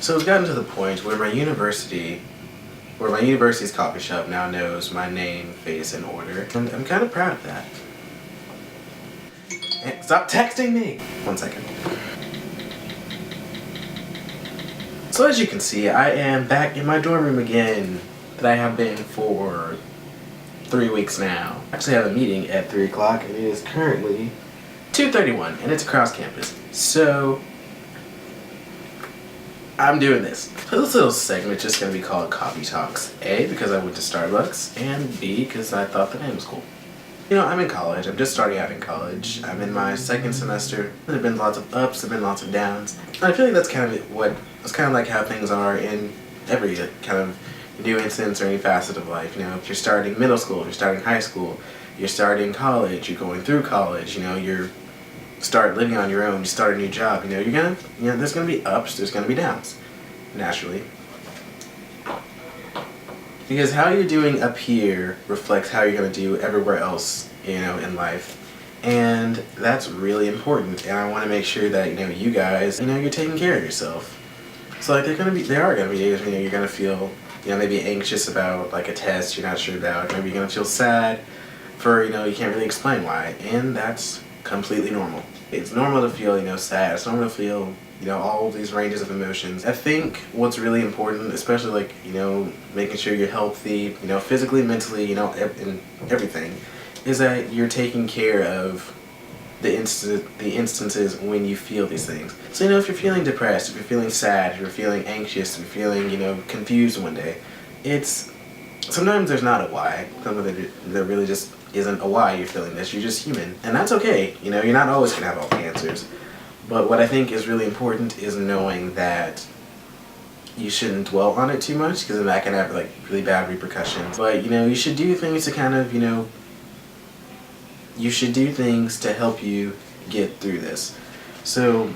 So it's gotten to the point where my university's coffee shop now knows my name, face, and order. And I'm kind of proud of that. Hey, stop texting me! 1 second. So as you can see, I am back in my dorm room again that I have been for 3 weeks now. I actually have a meeting at 3 o'clock and it is currently 2:31 and it's across campus. So I'm doing this. This little segment is just going to be called Coffee Talks. A, because I went to Starbucks, and B, because I thought the name was cool. You know, I'm in college. I'm just starting out in college. I'm in my second semester. There have been lots of ups, there have been lots of downs. And I feel like that's kind of like how things are in every kind of new instance or any facet of life. You know, if you're starting middle school, you're starting high school, you're starting college, you're going through college, you know, you're start living on your own, you start a new job, you know, there's gonna be ups, there's gonna be downs, naturally. Because how you're doing up here reflects how you're gonna do everywhere else, you know, in life. And that's really important, and I wanna make sure that, you know, you guys, you know, you're taking care of yourself. So like there are gonna be days when, you know, you're gonna feel, you know, maybe anxious about like a test you're not sure about, maybe you're gonna feel sad for, you know, you can't really explain why, and that's completely normal. It's normal to feel, you know, sad. It's normal to feel, you know, all these ranges of emotions. I think what's really important, especially like, you know, making sure you're healthy, you know, physically, mentally, you know, and everything, is that you're taking care of the instances when you feel these things. So, you know, if you're feeling depressed, if you're feeling sad, if you're feeling anxious, if you're feeling, you know, confused one day, sometimes there's not a why. Sometimes there really just isn't a why you're feeling this. You're just human. And that's okay. You know, you're not always going to have all the answers. But what I think is really important is knowing that you shouldn't dwell on it too much, because then that can have like really bad repercussions. But, you know, you should do things to kind of, you know, you should do things to help you get through this. So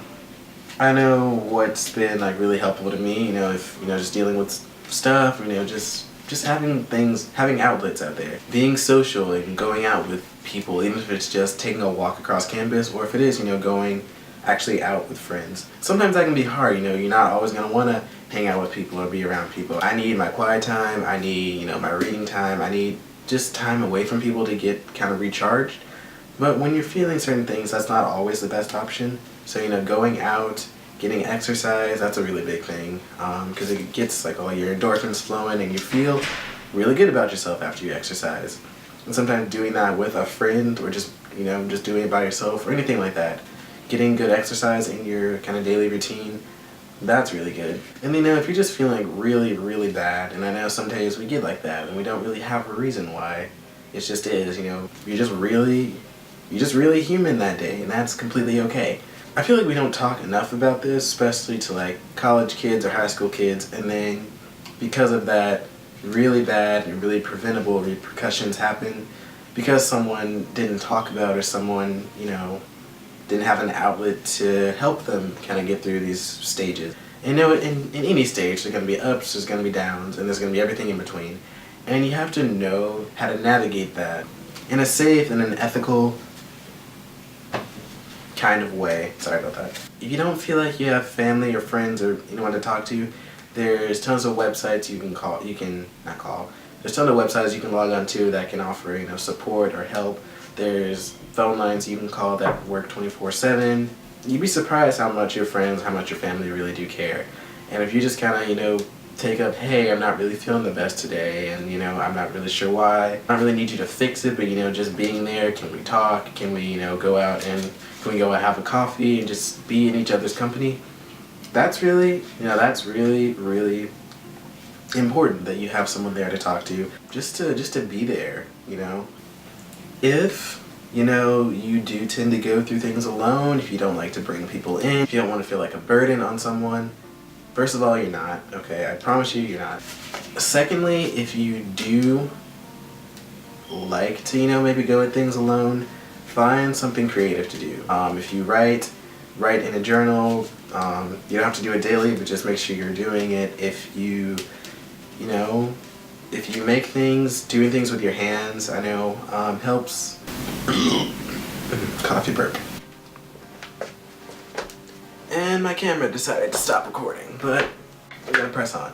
I know what's been like really helpful to me, you know, if, you know, just dealing with stuff, you know, just having outlets out there, being social and going out with people, even if it's just taking a walk across campus, or if it is, you know, going actually out with friends. Sometimes that can be hard, you know, you're not always going to want to hang out with people or be around people. I need my quiet time, I need, you know, my reading time, I need just time away from people to get kind of recharged. But when you're feeling certain things, that's not always the best option. So, you know, going out, getting exercise, that's a really big thing, because it gets like all your endorphins flowing and you feel really good about yourself after you exercise. And sometimes doing that with a friend, or just, you know, just doing it by yourself or anything like that, getting good exercise in your kind of daily routine, that's really good. And you know, if you're just feeling really, really bad, and I know some days we get like that and we don't really have a reason why, it just is, you know, you're just really human that day, and that's completely okay. I feel like we don't talk enough about this, especially to like college kids or high school kids, and then because of that, really bad and really preventable repercussions happen because someone didn't talk about, or someone, you know, didn't have an outlet to help them kind of get through these stages. And you know, in any stage, there's going to be ups, there's going to be downs, and there's going to be everything in between. And you have to know how to navigate that in a safe and an ethical kind of way. Sorry about that. If you don't feel like you have family or friends or anyone to talk to, there's tons of websites you can call. There's tons of websites you can log on to that can offer, you know, support or help. There's phone lines you can call that work 24/7. You'd be surprised how much your friends, how much your family really do care. And if you just kind of, you know, take up, hey, I'm not really feeling the best today, and, you know, I'm not really sure why. I don't really need you to fix it, but, you know, just being there, can we talk? Can we, you know, go out and have a coffee and just be in each other's company? That's really, you know, that's really, really important that you have someone there to talk to, just to be there, you know. If, you know, you do tend to go through things alone, if you don't like to bring people in, if you don't want to feel like a burden on someone, first of all, you're not, okay? I promise you, you're not. Secondly, if you do like to, you know, maybe go at things alone, find something creative to do. If you write in a journal. You don't have to do it daily, but just make sure you're doing it. If you know, if you make things, doing things with your hands, I know, helps. Coffee burp. And my camera decided to stop recording, but we're gonna press on.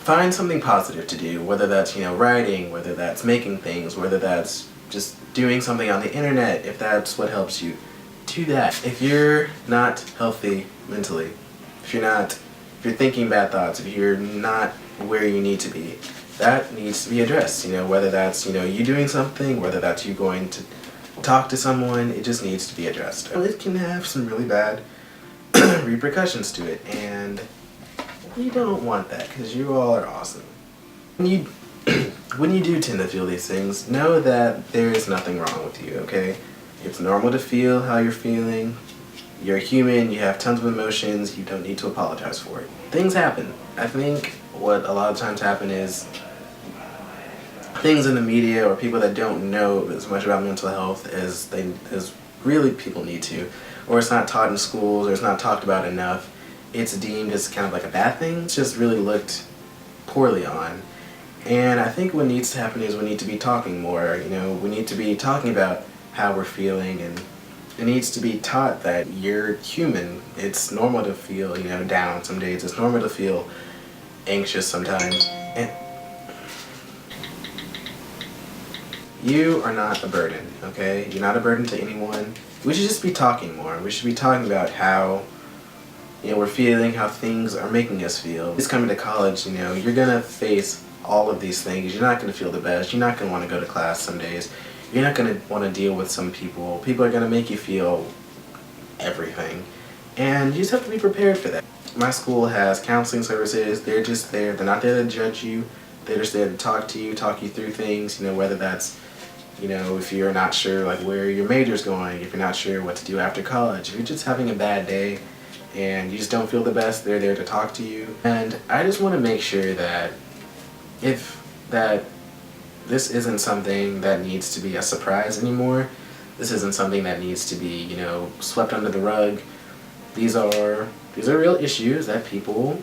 Find something positive to do, whether that's, writing, whether that's making things, whether that's just doing something on the internet, if that's what helps you. Do that. If you're not healthy mentally, if you're thinking bad thoughts, if you're not where you need to be, that needs to be addressed. Whether that's, you doing something, whether that's you going to talk to someone, it just needs to be addressed. It can have some really bad repercussions to it, and we don't want that because you all are awesome. When you do tend to feel these things, know that there is nothing wrong with you, okay? It's normal to feel how you're feeling. You're human, you have tons of emotions, you don't need to apologize for it. Things happen. I think what a lot of times happen is things in the media or people that don't know as much about mental health as really people need to, or it's not taught in schools, or it's not talked about enough. It's deemed as kind of like a bad thing. It's just really looked poorly on. And I think what needs to happen is we need to be talking more. We need to be talking about how we're feeling, and it needs to be taught that you're human. It's normal to feel, down some days. It's normal to feel anxious sometimes. And you are not a burden, okay? You're not a burden to anyone. We should just be talking more. We should be talking about how we're feeling, how things are making us feel. Just coming to college, you're gonna face all of these things. You're not gonna feel the best. You're not gonna want to go to class some days. You're not gonna want to deal with some people. People are gonna make you feel everything. And you just have to be prepared for that. My school has counseling services. They're just there. They're not there to judge you. They're just there to talk you through things, whether that's, if you're not sure like where your major's going, if you're not sure what to do after college, if you're just having a bad day and you just don't feel the best, they're there to talk to you. And I just want to make sure that this isn't something that needs to be a surprise anymore. This isn't something that needs to be, swept under the rug. These are real issues that people,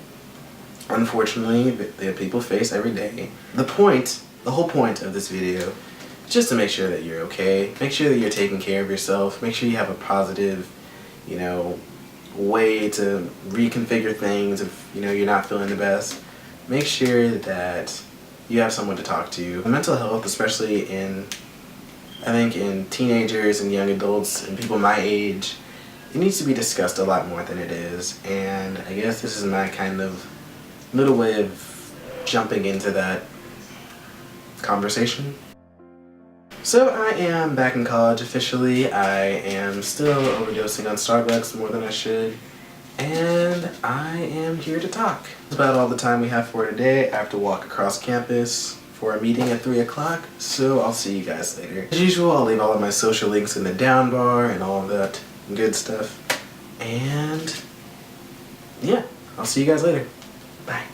unfortunately, that people face every day. The whole point of this video is just to make sure that you're okay. Make sure that you're taking care of yourself. Make sure you have a positive, way to reconfigure things if, you're not feeling the best. Make sure that you have someone to talk to. Mental health, especially I think in teenagers and young adults and people my age, it needs to be discussed a lot more than it is. And I guess this is my kind of little way of jumping into that conversation. So I am back in college officially. I am still overdosing on Starbucks more than I should. And I am here to talk. That's about all the time we have for today. I have to walk across campus for a meeting at 3 o'clock, so I'll see you guys later. As usual, I'll leave all of my social links in the down bar and all of that good stuff. And yeah, I'll see you guys later. Bye.